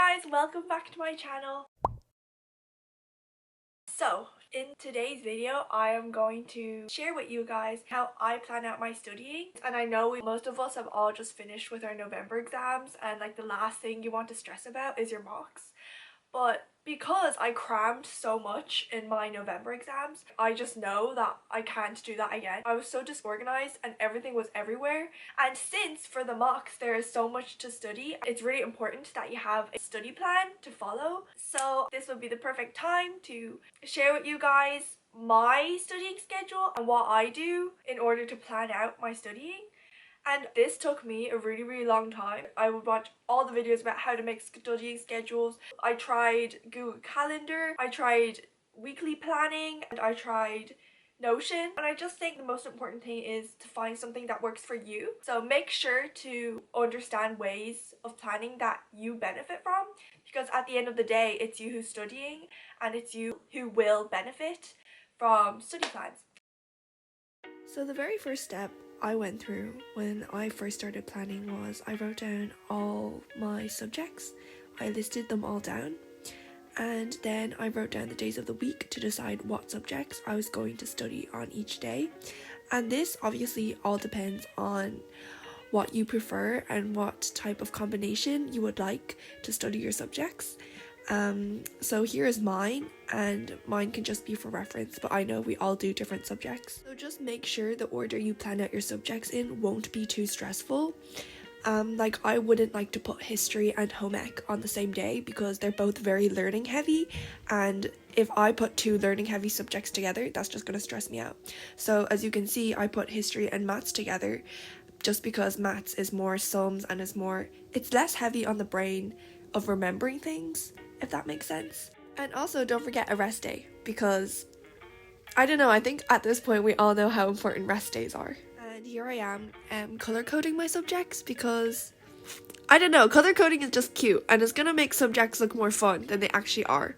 guys, welcome back to my channel. So, in today's video, I am going to share with you guys how I plan out my studying. And I know most of us have all just finished with our November exams, and like the last thing you want to stress about is your mocks. But because I crammed so much in my November exams, I just know that I can't do that again. I was so disorganized and everything was everywhere. And since for the mocks there is so much to study, it's really important that you have a study plan to follow. So this would be the perfect time to share with you guys my studying schedule and what I do in order to plan out my studying. And this took me a really long time. I would watch all the videos about how to make studying schedules. I tried Google Calendar, I tried weekly planning, and I tried Notion. And I just think the most important thing is to find something that works for you. So make sure to understand ways of planning that you benefit from, because at the end of the day, it's you who's studying and it's you who will benefit from study plans. So the very first step I went through when I first started planning was I wrote down all my subjects. I listed them all down, and then I wrote down the days of the week to decide what subjects I was going to study on each day. And this obviously all depends on what you prefer and what type of combination you would like to study your subjects. So here is mine, and mine can just be for reference, but I know we all do different subjects. So just make sure the order you plan out your subjects in won't be too stressful. Like I wouldn't like to put history and home ec on the same day because they're both very learning heavy, and if I put two learning heavy subjects together, that's just gonna stress me out. So as you can see, I put history and maths together just because maths is more sums and it's less heavy on the brain of remembering things, if that makes sense. And also don't forget a rest day, because I don't know, I think at this point we all know how important rest days are. And here I am color coding my subjects because I don't know, color coding is just cute and it's gonna make subjects look more fun than they actually are.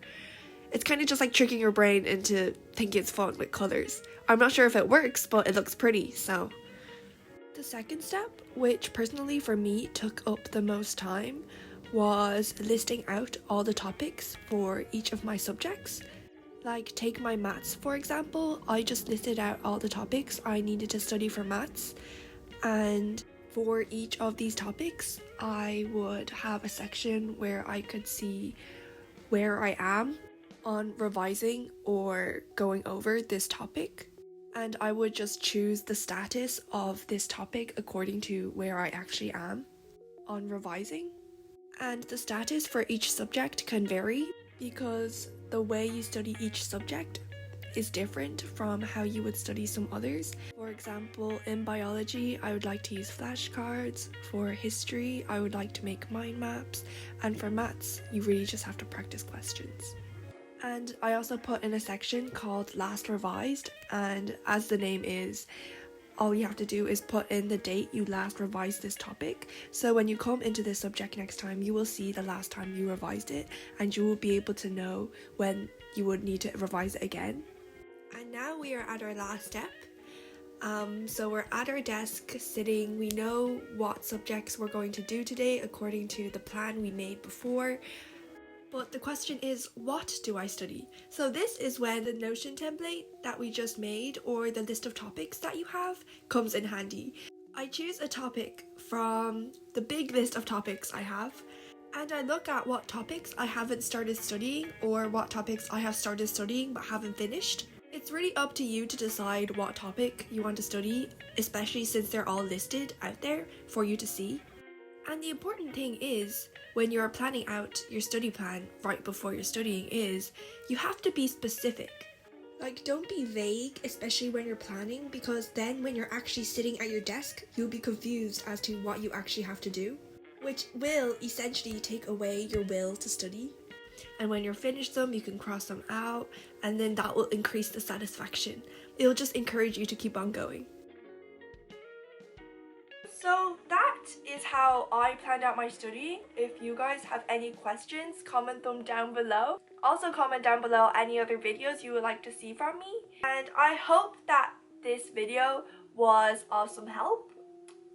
It's kind of just like tricking your brain into thinking it's fun with colors. I'm not sure if it works, but it looks pretty, so. The second step, which personally for me took up the most time, was listing out all the topics for each of my subjects. Like take my maths for example, I just listed out all the topics I needed to study for maths, and for each of these topics I would have a section where I could see where I am on revising or going over this topic, and I would just choose the status of this topic according to where I actually am on revising. And the status for each subject can vary because the way you study each subject is different from how you would study some others. For example, in biology, I would like to use flashcards. For history, I would like to make mind maps. And for maths, you really just have to practice questions. And I also put in a section called Last Revised, and as the name is, all you have to do is put in the date you last revised this topic. So when you come into this subject next time, you will see the last time you revised it, and you will be able to know when you would need to revise it again. And now we are at our last step. So we're at our desk sitting, we know what subjects we're going to do today according to the plan we made before. But the question is, what do I study? So this is when the Notion template that we just made, or the list of topics that you have, comes in handy. I choose a topic from the big list of topics I have, and I look at what topics I haven't started studying or what topics I have started studying but haven't finished. It's really up to you to decide what topic you want to study, especially since they're all listed out there for you to see. And the important thing is, when you're planning out your study plan right before you're studying, is you have to be specific. Like, don't be vague, especially when you're planning, because then when you're actually sitting at your desk, you'll be confused as to what you actually have to do, which will essentially take away your will to study. And when you're finished them, you can cross them out, and then that will increase the satisfaction. It'll just encourage you to keep on going. So that is how I planned out my studying. If you guys have any questions, comment them down below. Also comment down below any other videos you would like to see from me. And I hope that this video was of some help.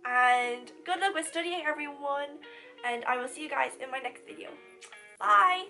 And good luck with studying, everyone. And I will see you guys in my next video. Bye!